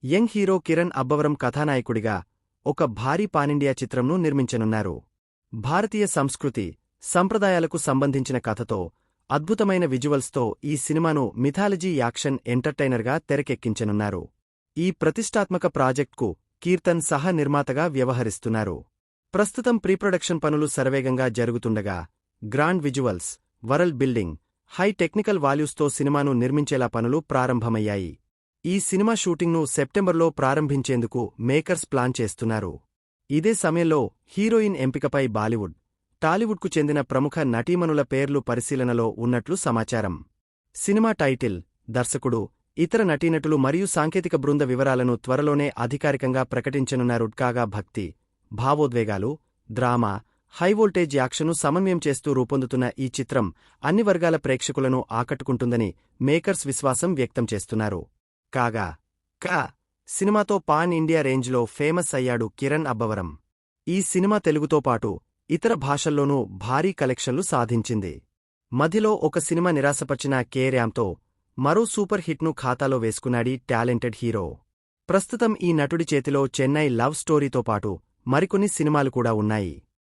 Young hero Kiran Abbavaram కథానాయకుడిగా ఒక భారీ పానిండియా చిత్రంను నిర్మించనున్నారు. భారతీయ సంస్కృతి, సంప్రదాయాలకు సంబంధించిన కథతో, అద్భుతమైన విజువల్స్తో ఈ సినిమాను మిథాలజీ యాక్షన్ ఎంటర్టైనర్గా తెరకెక్కించనున్నారు. ఈ ప్రతిష్టాత్మక ప్రాజెక్ట్కు కీర్తన్ సహ-నిర్మాతగా వ్యవహరిస్తున్నారు. ప్రస్తుతం ప్రీప్రొడక్షన్ పనులు శరవేగంగా జరుగుతుండగా, grand visuals, world building, high technical వాల్యూస్తో సినిమాను నిర్మించేలా పనులు ప్రారంభమయ్యాయి. ఈ సినిమా షూటింగ్ను సెప్టెంబర్లో ప్రారంభించేందుకు మేకర్స్ ప్లాన్ చేస్తున్నారు. ఇదే సమయంలో హీరోయిన్ ఎంపికపై బాలీవుడ్, టాలీవుడ్కు చెందిన ప్రముఖ నటీమణుల పేర్లు పరిశీలనలో ఉన్నట్లు సమాచారం. సినిమా టైటిల్, దర్శకుడు, ఇతర నటీనటులు మరియు సాంకేతిక బృంద వివరాలను త్వరలోనే అధికారికంగా ప్రకటించనున్నారు. కాగా భక్తి, భావోద్వేగాలు, డ్రామా, హైవోల్టేజ్ యాక్షన్ను సమన్వయం చేస్తూ రూపొందుతున్న ఈ చిత్రం అన్ని వర్గాల ప్రేక్షకులను ఆకట్టుకుంటుందని మేకర్స్ విశ్వాసం వ్యక్తం చేస్తున్నారు. కాగా సినిమాతో పాన్ ఇండియా రేంజ్లో ఫేమస్ అయ్యాడు కిరణ్ అబ్బవరం. ఈ సినిమా తెలుగుతో పాటు ఇతర భాషల్లోనూ భారీ కలెక్షన్లు సాధించింది. మధ్యలో ఒక సినిమా నిరాశపర్చిన కే-ర్యాంతో మరో సూపర్ హిట్ను ఖాతాలో వేసుకున్నాడీ టాలెంటెడ్ హీరో. ప్రస్తుతం ఈ నటుడి చేతిలో చెన్నై లవ్ స్టోరీతో పాటు మరికొన్ని సినిమాలు కూడా ఉన్నాయి.